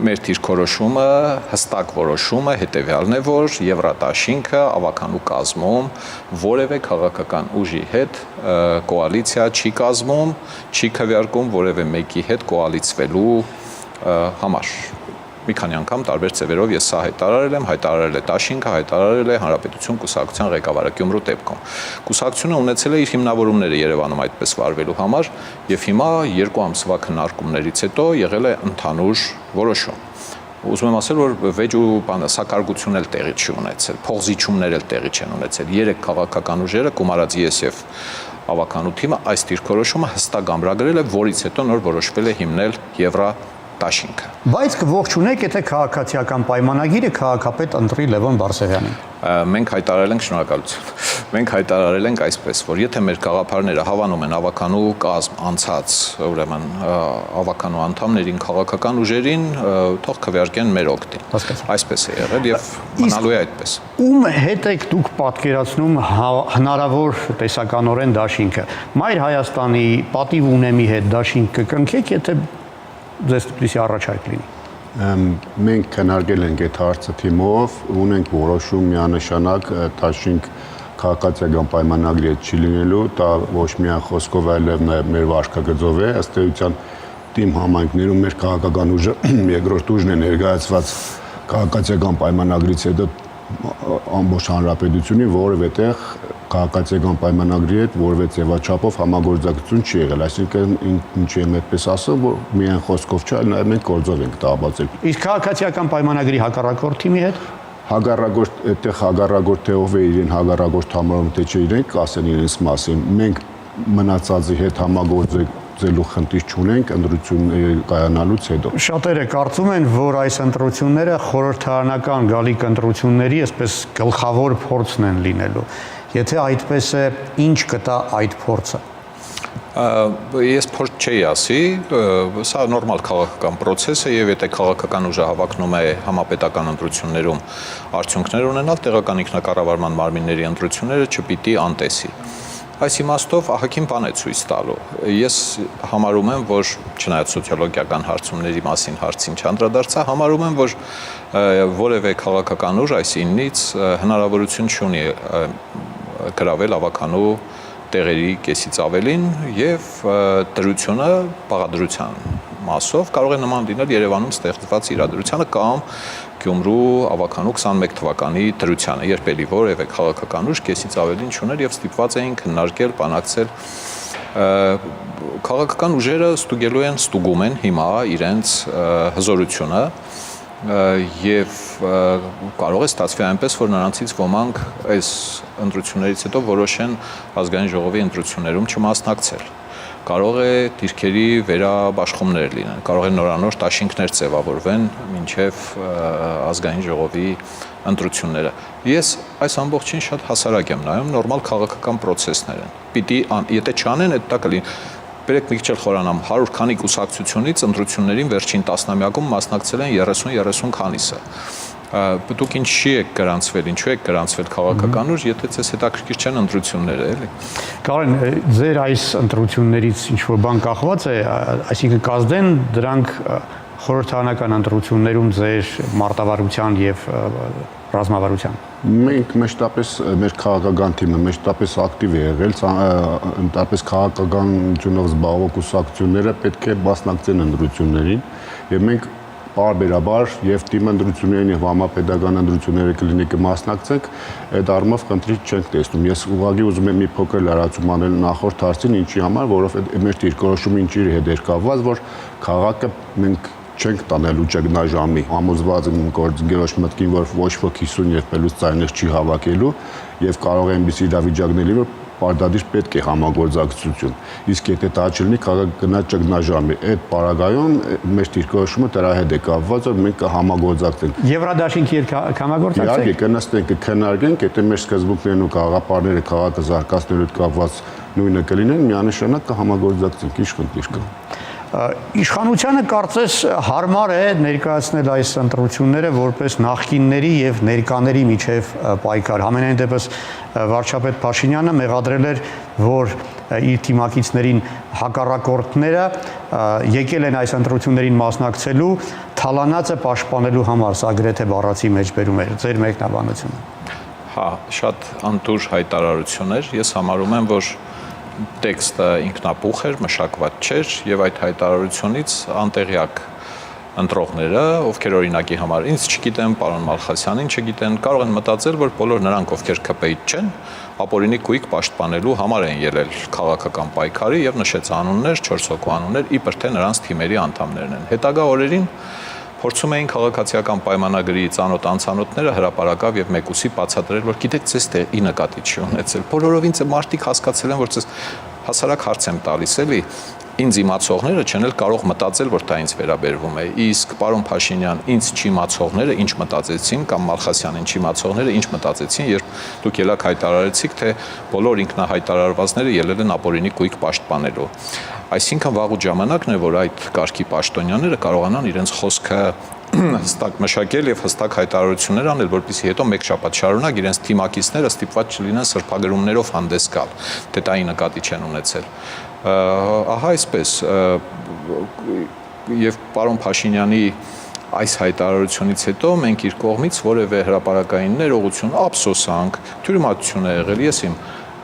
Մեր դիրքորոշումը, հստակ որոշումը հետևյալն է, որ Եվրադաշինքը ավականու կազմում որևէ քաղաքական ուժի հետ կոալիցիա չի կազմում, չի քվեարկում որևէ մեկի հետ կոալիցվելու համար։ Մի քանի անգամ տարբեր ձևերով ես սա հայտարարել է Դաշինքը, հայտարարել է Հանրապետություն կուսակցության ղեկավարը Գյումրու դեպքում։ Կուսակցությունը ունեցել է իր հիմնավորումները Երևանում այդպես վարվելու համար եւ հիմա 2 ամսվա քննարկումներից հետո եղել է ընդհանուր որոշում։ Ուզում եմ ասել, որ վեճ ու սակարգություն էլ տեղի չի ունեցել, փողզիչումներ էլ տեղի չեն ունեցել։ 3 քաղաքական ուժերը, գումարած ես եւ ավականու թիմը այս դիրքորոշումը հստակ ամրագրել է, որից հետո նոր որոշվել է հիմնել Եվրադաշինքը։ Բայց կողջունեք, եթե քաղաքացիական պայմանագիրը քաղաքապետ ընտրի Լևոն Բարսեղյանին։ Մենք հայտարարել ենք շնորհակալություն։ Մենք հայտարարել ենք այսպես, որ եթե մեր գաղափարները հավանում են ավականու կազմ անցած, ուրեմն ավականու անդամներին, քաղաքական ուժերին, թող քվեարկեն մեր օգտին։ Այսպես է եղել եւ մնալու է այդպես։ Ում հետ եք դուք պատկերացնում հնարավոր տեսականորեն դաշինքը։ Մայր Հայաստանի պատիվ ունեմի հետ դաշինք կկնքեք, եթե ձեզ դեպի առաջարկ լինի։ Մենք քննարկել ենք այդ հարցը թիմով, ունենք որոշում միանշանակ դաշինք քաղաքացիական պայմանագրի հետ չի լինելու, դա ոչ միայն խոսքով, այլև մեր վարքագծով է, ըստ էության թիմ համայնքներում մեր քաղաքական ուժը երկրորդ ուժն է ներկայացված քաղաքացիական պայմանագրից հետո ամբողջ հանրապետությունի որևէ տեղ քաղաքացիական պայմանագրի հետ որևէ ձևաչափով համագործակցություն չի եղել, այսինքն ինչ եմ այդպես ասում, որ միայն խոսքով չէ, այլ նաև մենք գործով ենք դա բացել։ Իսկ քաղաքացիական պայմանագրի հակառակորդ թիմի հետ հակառակորդ այդտեղ հակառակորդ թե ով է իրեն հակառակորդ համարում, թե չէ իրենք կասեն իրենց մասին։ Մենք մնացածի հետ համագործակցելու խնդիր չունենք ընտրությունների կայանալուց հետո։ Շատերը կարծում են, որ այս ընտրությունները խորհրդարանական գալիք ընտրությունների այսպես գլխավոր փորձն են լինելու։ Եթե այդպես է, ինչ կտա այդ փորձը։ Ես փորձ չի ասի, սա նորմալ քաղաքական process է եւ եթե քաղաքական ուժը հավակնում է համապետական ընտրություններում արդյունքներ ունենալ, տեղական ինքնակառավարման մարմինների ընտրությունները չպիտի անտեսի։ Այս իմաստով ահագին բան է ցույց տալու։ Ես համարում եմ, որ չնայած սոցիոլոգիական հարցումների մասին հարցին չանդրադարձա, համարում եմ, որ որևէ քաղաքական ուժ այս 9-ից հնարավորություն չունի գրավել ավականու տեղերի կեսից ավելին եւ դրությունը բաղադրության մասով կարող է նման լինել Երևանում ստեղծված իրադրությանը կամ Գյումրու ավականու 21 թվականի դրությանը, երբ էլի որևէ քաղաքական ուժ կեսից ավելին չուներ եւ ստիպված էին քննարկել, բանակցել քաղաքական ուժերը ստուգում են հիմա իրենց հզորությունը եւ կարող է ստացվի այնպես, որ նրանցից ոմանք այս ընտրություններից հետո որոշեն ազգային ժողովի ընտրություններում չմասնակցել։ Կարող է դիրքերի վերաբաշխումներ լինեն, կարող է նորանոր դաշինքներ ձևավորվեն մինչև ազգային ժողովի ընտրությունները։ Ես այս ամբողջին շատ հասարակ եմ նայում, նորմալ քաղաքական process-ներ են։ Պիտի եթե չանեն, այդ դա կլինի։ Բերեք մի քիչ էլ խորանամ, 100 քանի կուսակցությունից ընտրություններին վերջին տասնամյակում մասնակցել են 30 քանիսը։ Դուք ինչի եք գրանցվել, ինչու եք գրանցվել քաղաքական ուժ, եթե ցես հետաքրքիր չեն ընտրությունները, էլի։ Կարեն, ձեր այս ընտրություններից ինչ որ բան կախված է, այսինքն կազդեն դրանք խորհրդարանական ընտրություններում ձեր մարտավարության եւ ռազմավարության։ Մենք մեջտապես մեր քաղաքական թիմը մեջտապես ակտիվ է եղել, ընդհանրապես քաղաքականությունով զբաղվող կուսակցությունները պետք է մասնակցեն ընտրություններին եւ մենք բարբերաբար եւ թիմ ընտրություններին եւ համապետական ընտրությունները կլինի կմասնակցենք, այդ առումով խնդրի չենք տեսնում։ Ես ուղղակի ուզում եմ մի փոքր լրացում անել նախորդ հարցին, ինչի համար, որովհետեւ մեր դիրքորոշումը ինչի հետ էր կապված, որ քաղաքը մենք չենք տանելու ճգնաժամի։ Համոզված եմ գործընկերոջ մտքին, որ ոչ ոք 50 եւ պլյուս ծայրներ չի հավաքելու եւ կարող է այնպիսի իրավիճակներ լինի, որ պարտադիր պետք է համագործակցություն։ Իսկ եթե դա չլինի, քաղաքը գնա ճգնաժամի։ Այդ պարագայում մեր դիրքորոշումը դրա հետ է կապված, որ մենք կհամագործակցենք։ Եվրադաշինքի կհամագործակցենք։ Իհարկե, կնստենք, կքննարկենք, եթե մեր սկզբունքներն ու գաղափարները քաղաքը զարգացնելու հետ կապված նույնը կլինեն, միանշանակ կհամագործակցենք, ինչ խնդիր կա։ Իշխանությանը կարծես հարմար է ներկայացնել այս ընտրությունները որպես նախկինների եւ ներկաների միջև պայքար։ Համենայն դեպս վարչապետ Փաշինյանը մեղադրել էր, որ իր թիմակիցներին հակառակորդները եկել են այս ընտրություններին մասնակցելու թալանածը պաշտպանելու համար, սա գրեթե բառացի մեջ բերում էր։ Ձեր մեկնաբանությունը։ Հա, շատ անտուր հայտարարություն էր։ Ես համարում եմ, որ տեքստը ինքնապուխ էր, մշակված չէր եւ այդ հայտարարությունից անտեղյակ ընտրողները, ովքեր օրինակի համար ինձ չգիտեն, պարոն Մալխասյանին չգիտեն, կարող են մտածել, որ բոլոր նրանք, ովքեր ԿՊ-ից չեն, ապօրինի կույք պաշտպանելու համար են ելել քաղաքական պայքարի եւ նշեց անուններ, 4 հոգու անուններ, իբր թե նրանց թիմերի անդամներն են։ Հետագա օրերին փորձում էին քաղաքացիական պայմանագրի ծանոթ անծանոթները հրապարակավ եւ մեկուսի բացատրել, որ գիտեք, ցես տեղի նկատի չի ունեցել։ Բոլորովին մարդիկ հասկացել են, որ ցես հասարակ հարց եմ տալիս էլի, ինձ իմացողները չեն էլ կարող մտածել, որ դա ինձ վերաբերվում է։ Իսկ պարոն Փաշինյան, ինձ չիմացողները ինչ մտածեցին կամ Մալխասյանին չիմացողները ինչ մտածեցին, երբ դուք ելակ հայտարարեցիք, թե բոլոր ինքնահայտարարվածները ելել են ապօրինի կույք պաշտպանելու։ Այսինքն վաղուց ժամանակն է, որ այդ կարգի պաշտոնյաները կարողանան իրենց խոսքը հստակ մշակել եւ հստակ հայտարարություններ անել, որպեսզի հետո մեկ շաբաթ շարունակ իրենց թիմակիցները ստիպված չլինեն սրբագրումներով հանդես գալ, թե դա նկատի չեն ունեցել։ Ահա այսպես եւ պարոն Փաշինյանի այս հայտարարությունից հետո մենք իր կողմից որևէ հրապարակային ներողություն, ափսոսանք, թյուրիմացություն է եղել, ես իմ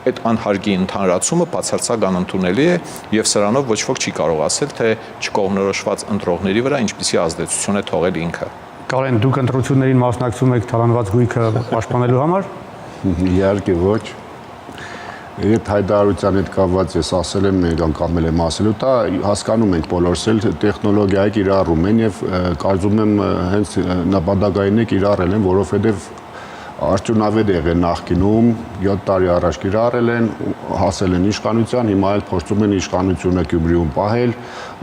այդ անհարգի ընդհանրացումը բացարձակ անընդունելի է եւ սրանով ոչ ոք չի կարող ասել, թե չկողմնորոշված ընտրողների վրա ինչպիսի ազդեցություն է թողել ինքը։ Կարեն, դուք ընտրություններին մասնակցում եք թալանված գույքը պաշտպանելու համար։ Իհարկե ոչ։ Այդ հայտարարության հետ կապված ես ասել եմ, մեկ անգամ եմ ասելու, դա հասկանում ենք բոլորս էլ տեխնոլոգիայի կիրառում են եւ կարծում եմ հենց նպատակային է կիրառել են, որովհետեւ արդյունավետ եղել նախկինում 7 տարի առաջ կիրառել են, հասել են իշխանության, հիմա էլ փորձում են իշխանությունը Գյումրիում պահել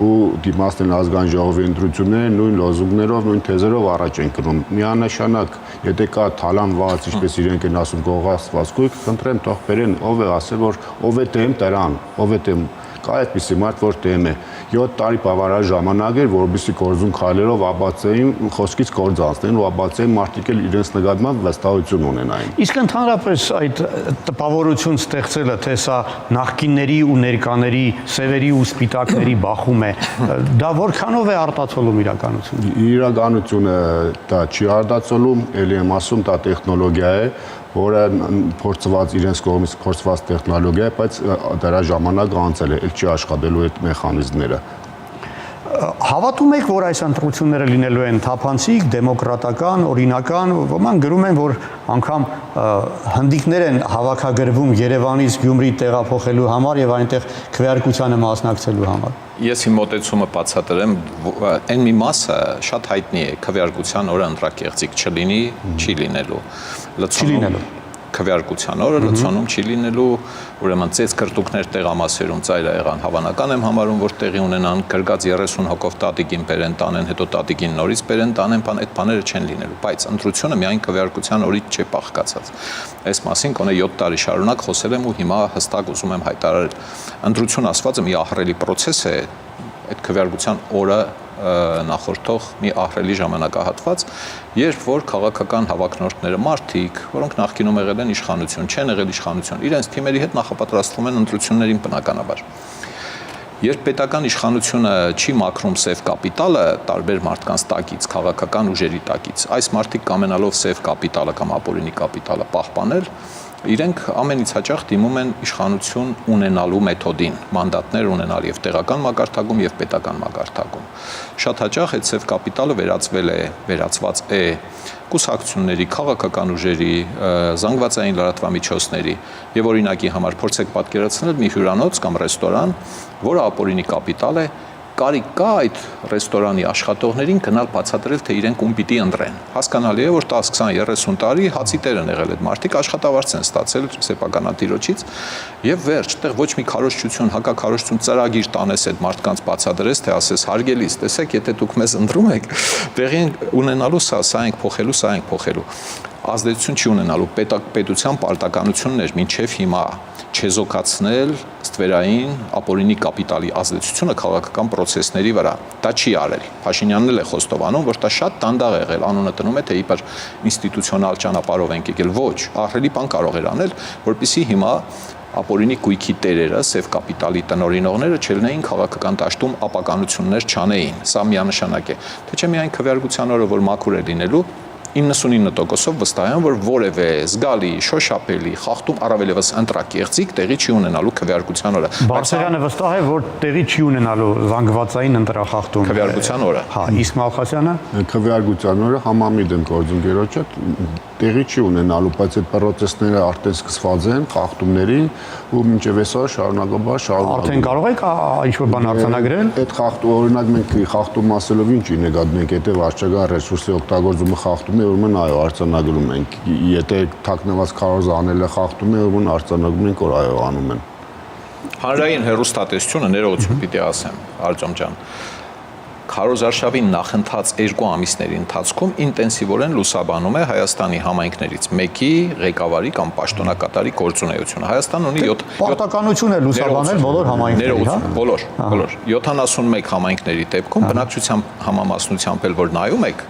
ու դիմացնել ազգային ժողովի ընտրությունները նույն լոզունգներով, նույն թեզերով առաջ են գնում։ Միանշանակ, եթե կա թալանված, ինչպես իրենք են ասում, գողացված գույք, խնդրեմ թող բերեն, ով է ասել, որ ով է դեմ դրան, ով է դեմ։ Կա այդպիսի մարդ, որ դեմ է։ 7 տարի բավարար ժամանակ էր, որովհետեւ գործուն քայլերով ապացուցեին, խոսքից գործ անցնեն ու ապացուցեին մարդիկ էլ իրենց նկատմամբ վստահություն ունենային։ Իսկ ընդհանրապես այդ տպավորություն ստեղծելը, թե սա նախկինների ու ներկաների, սևերի ու սպիտակների բախում է, դա որքանով է արտացոլում իրականությունը։ Իրականությունը դա չի արտացոլում, ելի եմ ասում, դա տեխնոլոգիա է, որը փորձված իրենց կողմից փորձված տեխնոլոգիա է, բայց դրա ժամանակ անցել է, չի աշխատելու այդ մեխանիզմները։ Հավատում եք, որ այս ընտրությունները լինելու են թափանցիկ, դեմոկրատական, օրինական, ոմանք գրում են, որ անգամ հնդիկներ են հավաքագրվում Երևանից Գյումրի տեղափոխելու համար եւ այնտեղ քվեարկությանը մասնակցելու համար։ Ես իմ մոտեցումը բացատրեմ, այն մի մասը շատ հայտնի է, քվեարկության օրը ընտրակեղծիկ չլինի, չի լինելու։ Լցոնում քվեարկության օրը լցոնում չի լինելու, ուրեմն ծեծ կրտուկներ տեղամասերում ծայրը եղան, հավանական եմ համարում, որ տեղի ունենան, գրգած 30 հոգով տատիկին բերեն տանեն, հետո տատիկին նորից բերեն տանեն, այդ բաները չեն լինելու, բայց ընտրությունը միայն քվեարկության օրից չէ բաղկացած։ Այս մասին կոնե 7 տարի շարունակ խոսել եմ ու հիմա հստակ ուզում եմ հայտարարել։ Ընտրություն ասվածը մի ահռելի process է, այդ քվեարկության օրը նախորդող մի ահռելի ժամանակահատված, երբ որ քաղաքական հավակնորդները, մարդիկ, որոնք նախկինում եղել են իշխանություն, չեն եղել իշխանություն, իրենց թիմերի հետ նախապատրաստվում են ընտրություններին բնականաբար։ Երբ պետական իշխանությունը չի մաքրում սև կապիտալը տարբեր մարդկանց տակից, քաղաքական ուժերի տակից, այս մարդիկ կամենալով սև կապիտալը կամ ապօրինի կապիտալը պահպանել, իրենք ամենից հաճախ դիմում են իշխանություն ունենալու մեթոդին, մանդատներ ունենալ եւ տեղական մակարդակում եւ պետական մակարդակում։ Շատ հաճախ այդ սև կապիտալը վերածված է կուսակցությունների, քաղաքական ուժերի, զանգվածային լրատվամիջոցների եւ օրինակի համար փորձեք պատկերացնել մի հյուրանոց կամ ռեստորան, որը ապօրինի կապիտալ է, կարիք կա այդ ռեստորանի աշխատողներին գնալ բացատրել, թե իրենք ում պիտի ընտրեն։ Հասկանալի է, որ 10, 20, 30 տարի հացի տեր են եղել այդ մարդիկ, աշխատավարձ են ստացել սեփականատիրոջից եւ վերջ, այդտեղ ոչ մի քարոզչություն, հակաքարոզչություն ծրագիր տանես այդ մարդկանց բացատրես, թե ասես հարգելիս, տեսեք, եթե դուք մեզ ընտրում եք, տեղի ունենալու սա ենք փոխելու, ազդեցություն չի ունենալու պետության պարտականություններ մինչև հիմա չեզոքացնել ստվերային ապօրինի կապիտալի ազդեցությունը քաղաքական process-ների վրա։ Դա չի արել։ Փաշինյանն էլ է խոստովանում, որ դա շատ դանդաղ է եղել, անունը տնում է, թե իբր ինստիտուցիոնալ ճանապարհով ենք եկել։ Ոչ, ահռելի բան կարող էր անել, որպեսզի հիմա ապօրինի գույքի տերերը, սև կապիտալի տնօրինողները չելնեին քաղաքական դաշտում ապականություններ չանեին։ Սա միանշանակ է։ Թե չէ միայն քվեարկության օրը, որ մաքուր է լինելու, 99%-ով վստահ եմ, որ որևէ զգալի, շոշափելի խախտում առավելևս ընտրակեղծիկ տեղի չի ունենալու քվեարկության օրը։ Բարսեղյանը վստահ է, որ տեղի չի ունենալու զանգվածային ընտրախախտում։ Քվեարկության օրը։ Հա, իսկ Մալխասյանը քվեարկության օրը համամիտ եմ գործընկերոջը, տեղի չի ունենալու, բայց այդ պրոցեսները արդեն սկսված են խախտումների ու մինչև այսօր շարունակաբար Արդեն կարող եք ինչ-որ բան արձանագրել։ Այդ խախտում, օրինակ մենք խախտում ասելով ինչ նկատենք, եթե վարչական ռեսուրսի օգտագործումը խախտում է, ուրեմն այո, արձանագրում ենք։ Եթե թաքնված քարոզը անել է խախտում է, ուրեմն արձանագրում ենք, որ այո, անում են։ Հանրային հեռուստատեսությունը ներողություն պիտի ասեմ, Արտյոմ ջան։ Քարոզարշավի նախընթաց 2 ամիսների ընթացքում ինտենսիվորեն լուսաբանում է Հայաստանի համայնքներից մեկի ղեկավարի կամ պաշտոնակատարի գործունեությունը։ Հայաստանն ունի 7 պարտականություն է լուսաբանել բոլոր համայնքների, հա։ Բոլոր։ 71 համայնքների դեպքում բնակչության համամասնությամբ էլ որ նայում եք,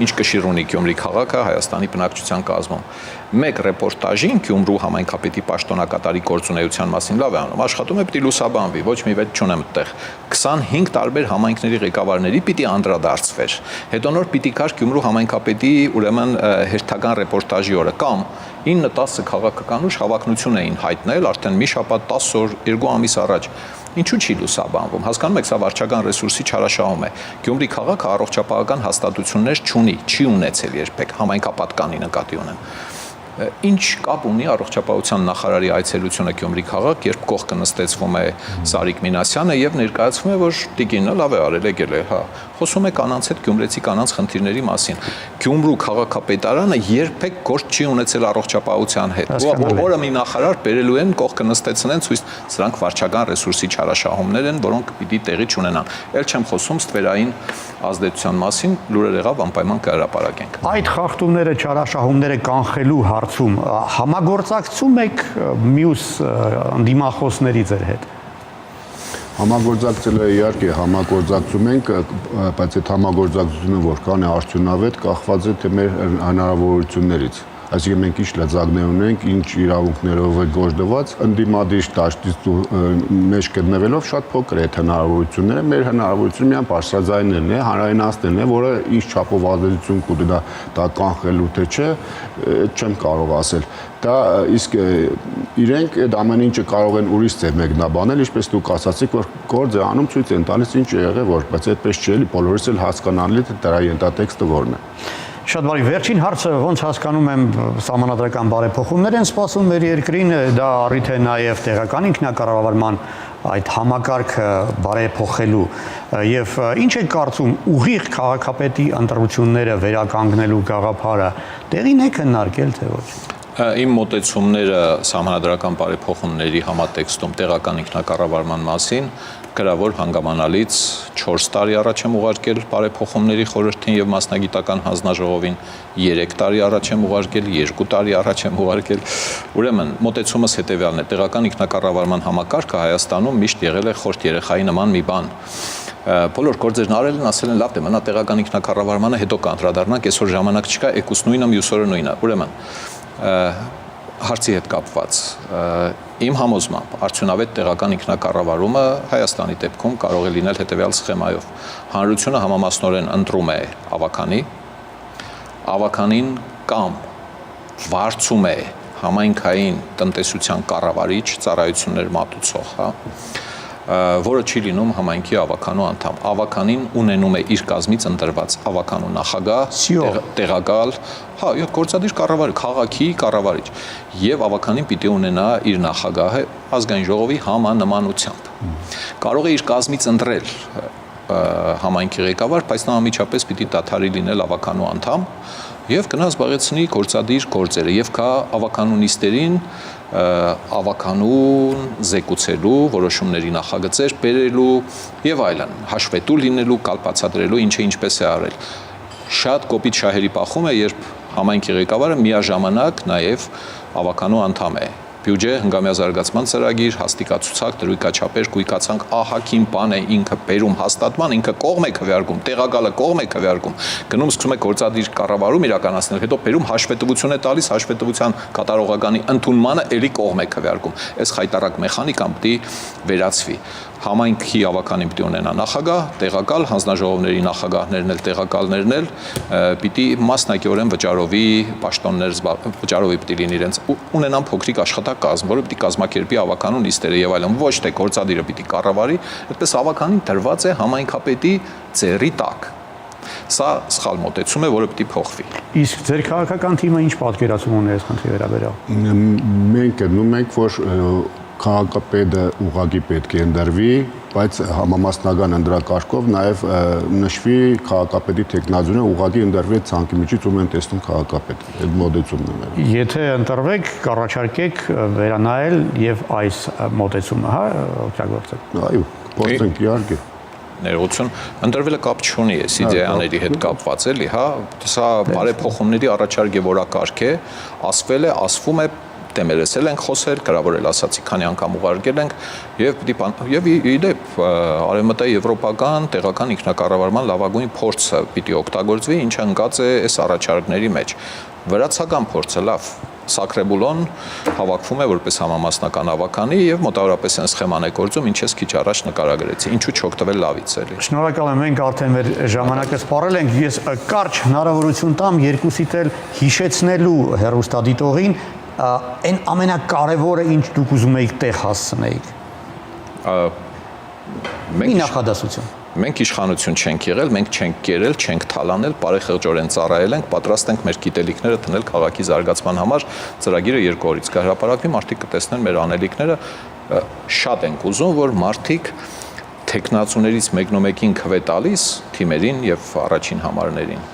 ինչ կշիռ ունի Գյումրի քաղաքը Հայաստանի բնակչության կազմում։ Մեկ ռեպորտաժին Գյումրու համայնքապետի պաշտոնակատարի գործունեության մասին լավ է անում, աշխատում է պիտի լուսաբանվի, ոչ մի վեճ չունեմ այդտեղ։ 25 տարբեր համայնքների ղեկավարների պիտի անդրադարձվեր։ Հետո նոր պիտի կար Գյումրու համայնքապետի ուրեմն հերթական ռեպորտաժի օրը կամ 9-10 քաղաքական ուժ հավակնություն էին հայտնել արդեն մի շաբաթ 10 օր 2 ամիս առաջ։ Ինչու չի լուսաբանվում։ Հասկանում եք, սա վարչական ռեսուրսի չարաշահում է։ Գյումրի քաղաքը առողջապահական հաստատություններ չունի, չի ունեցել երբեք, համայնքապատկանի նկատի ունեմ։ Ինչ կապ ունի առողջապահության նախարարի այցելությունը Գյումրի քաղաք, երբ կողքը նստեցվում է Սարիկ Մինասյանը եւ ներկայացվում է, որ տիկինը լավ է արել, եկել է, հա։ Խոսում է կանանց հետ, գյումրեցի կանանց խնդիրների մասին։ Գյումրու քաղաքապետարանը երբեք գործ չի ունեցել առողջապահության հետ։ Որը մի նախարար բերելու են կողքը նստեցնեն, ցույց սրանք վարչական ռեսուրսի չարաշահումներ են, որոնք պիտի տեղի չունենան։ Էլ չեմ խոսում ստվերային ազդեցության մասին, լուրեր եղավ անպայման կհրապարակենք։ Այդ խախտումները, չարաշահումները կանխելու հարցում համագործակցում եք մյուս դիմախոսների ձեր հետ։ Համագործակցել է իհարկե համագործակցում ենք, բայց այդ համագործակցությունը որքան է արդյունավետ կախված է թե մեր հնարավորություններից։ Այսինքն մենք ինչ լծակներ ունենք, ինչ իրավունքներով է գործված, ընդդիմադիր դաշտից մեջ գտնվելով շատ փոքր է այդ հնարավորությունները, մեր հնարավորությունը միայն բարձրաձայնելն է, հանրայնացնելն է, որը ինչ չափով ազդեցություն կունի դա կանխելու թե չէ, չեմ կարող ասել։ Դա իսկ իրենք այդ ամեն ինչը կարող են ուրիշ ձև մեկնաբանել, ինչպես դուք ասացիք, որ գործ է անում, ցույց են տալիս ինչ է եղել, որ բայց այդպես չէ, բոլորս էլ հասկանալի թե դրա ենթատեքստը որն է։ Շատ բարի, վերջին հարցը ոնց հասկանում եմ սահմանադրական բարեփոխումներ են սպասում մեր երկրին, դա առիթ է նաև տեղական ինքնակառավարման այդ համակարգը բարեփոխելու եւ ինչ է կարծում ուղիղ քաղաքապետի ընտրությունները վերականգնելու գաղափարը տեղին է քննարկել թե ոչ։ Իմ մոտեցումները սահմանադրական բարեփոխումների համատեքստում տեղական ինքնակառավարման մասին գրավոր հանգամանալից 4 տարի առաջ եմ ուղարկել բարեփոխումների խորհրդին եւ մասնագիտական հանձնաժողովին, 3 տարի առաջ եմ ուղարկել, 2 տարի առաջ եմ ուղարկել։ Ուրեմն մոտեցումս հետեւյալն է. տեղական ինքնակառավարման համակարգը Հայաստանում միշտ եղել է խորտ երեխայի նման մի բան։ Բոլոր գործերն արել են, ասել են լավ դե մնա տեղական ինքնակառավարմանը, հետո կանդրադառնանք, այսօր ժամանակ չկա, եկուս նույնը, մյուս օրը նույնը։ Ուրեմն հարցի հետ կապված իմ համոզմամբ արդյունավետ տեղական ինքնակառավարումը Հայաստանի դեպքում կարող է լինել հետևյալ սխեմայով. հանրությունը համամասնորեն ընտրում է ավականին կամ վարձում է համայնքային տնտեսության կառավարիչ, ծառայություններ մատուցող, հա, որը չի լինում համայնքի ավականու անդամ։ Ավականին ունենում է իր կազմից ընտրված ավականու նախագահ, տեղակալ, հա, գործադիր կառավարիչ, քաղաքի կառավարիչ, եւ ավականին պիտի ունենա իր նախագահը ազգային ժողովի համանմանությամբ։ Կարող է իր կազմից ընտրել համայնքի ղեկավար, բայց նա անմիջապես պիտի դադարի լինել ավականու անդամ եւ գնա զբաղեցնի գործադիր գործերը եւ կա ավականու նիստերին ավականուն զեկուցելու, որոշումների նախագծեր բերելու եւ այլն, հաշվետու լինելու, կալպացատրելու, ինչը ինչպես է արել։ Շատ կոպիտ շահերի պախում է, երբ համայնքի ղեկավարը միաժամանակ նաեւ ավականու անդամ է։ Բյուջե, հնգամյա զարգացման ծրագիր, հաստիկացուցակ, դրույքաչափեր, գույքացանք, ահագին բան է ինքը բերում հաստատման, ինքը կողմ է քվեարկում, տեղակալը կողմ է քվեարկում, գնում սկսում է գործադիր կառավարում իրականացնել, հետո բերում հաշվետվություն է տալիս, հաշվետվության կատարողականի ընդունմանը էլի կողմ է քվեարկում։ Այս խայտարակ մեխանիկան պիտի վերացվի։ Համայնքի ավականին պիտի ունենա նախագահ, տեղակալ, հանձնաժողովների նախագահներն էլ, տեղակալներն էլ պիտի մասնակիորեն վճարովի պաշտոններ վճարովի պիտի լինի իրենց ունենան փոքրիկ աշխատակազմ, որը պիտի կազմակերպի ավականու նիստերը եւ այլն, ոչ թե գործադիրը պիտի կառավարի, այդպես ավականին տրված է համայնքապետի ձեռի տակ։ Սա սխալ մոտեցում է, որը պիտի փոխվի։ Իսկ ձեր քաղաքական թիմը ինչ պատկերացում ունի այս խնդրի վերաբերյալ։ Մենք գնում ենք, որ քաղաքապետը ուղղակի պետք է ընդրվի, բայց համամասնական ընդրակարգով նաև նշվի քաղաքապետի տեխնազունը ուղղակի ընդրվի ցանկի միջից ում են տեսնում քաղաքապետ։ Այդ մոտեցումն է մեր։ Եթե ընտրվեք, կառաջարկեք վերանայել եւ այս մոտեցումը, հա, օգտագործել։ Այո, փորձենք իհարկե։ Ներողություն, ընտրվելը կապ չունի այս իդեաների հետ կապված էլի, հա, սա բարեփոխումների առաջարկ է որակարգ է, ասվել է, ասվում է Տեմերեսել ենք խոսել, գրավորել ասացի, քանի անգամ ուղարկել ենք եւ իդեպ արևմտային եվրոպական տեղական ինքնակառավարման լավագույն փորձը պիտի օգտագործվի, ինչը ընկած է այս առաջարկների մեջ։ Վրացական փորձը լավ Սակրեբուլոն հավաքվում է որպես համամասնական ավականի եւ մոտավորապես այն սխեման է գործում, ինչ ես քիչ առաջ նկարագրեցի։ Ինչու չօգտվել լավից էլի։ Շնորհակալ եմ, մենք արդեն մեր ժամանակը սպառել ենք։ Ես կարճ հնարավորություն տամ երկուսիդ էլ հիշեցնելու հեռուստադիտողին այն ամենակարևորը, ինչ դուք ուզում եք տեղ հասցնեիք։ Մի նախադասություն։ Մենք իշխանություն չենք եղել, մենք չենք կերել, չենք թալանել, բարեխեղճորեն ծառայել ենք, պատրաստ ենք մեր գիտելիքները տնել քաղաքի զարգացման համար, ծրագիրը 2 օրից կհրապարակվի, մարդիկ կտեսնեն մեր անելիքները, շատ ենք ուզում, որ մարդիկ տեխնացուներից մեկնումեկին քվե տալիս թիմերին եւ առաջին համարներին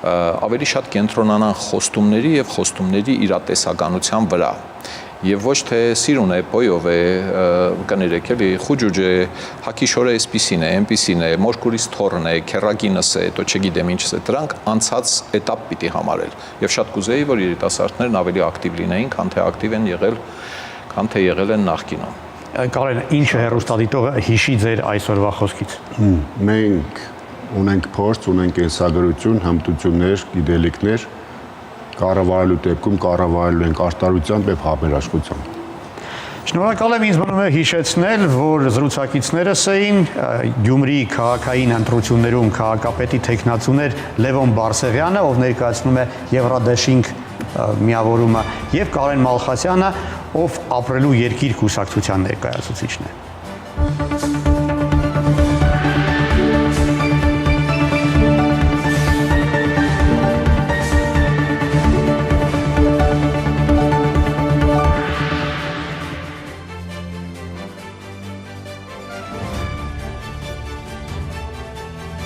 ավելի շատ կենտրոնանան խոստումների եւ խոստումների իրատեսականության վրա եւ ոչ թե սիրուն է, պոյով է, կներեք էլի, խուջուջ է, հակիշորը էսպիսին է, էմպիսին է, մորկուրիս թորն է, քերագինս է, հետո չգիտեմ ինչս է, դրանք անցած էտապ պիտի համարել եւ շատ կուզեի, որ երիտասարդներն ավելի ակտիվ լինեին, քան թե ակտիվ են եղել, քան թե եղել են նախկինում։ Կարեն, ինչը հեռուստադիտողը հիշի ձեր այսօրվա խոսքից։ Մենք ունենք փորձ, ունենք կենսագրություն, հմտություններ, գիտելիքներ, կառավարելու դեպքում կառավարելու ենք արտարությամբ եւ համերաշխությամբ։ Շնորհակալ եմ, ինձ մնում է հիշեցնել, որ զրուցակիցներս էին Գյումրիի քաղաքային ընտրություններում քաղաքապետի տեխնացուներ Լևոն Բարսեղյանը, ով ներկայացնում է Եվրադեշինգ միավորումը, եւ Կարեն Մալխասյանը, ով ապրելու երկիր կուսակցության ներկայացուցիչն է։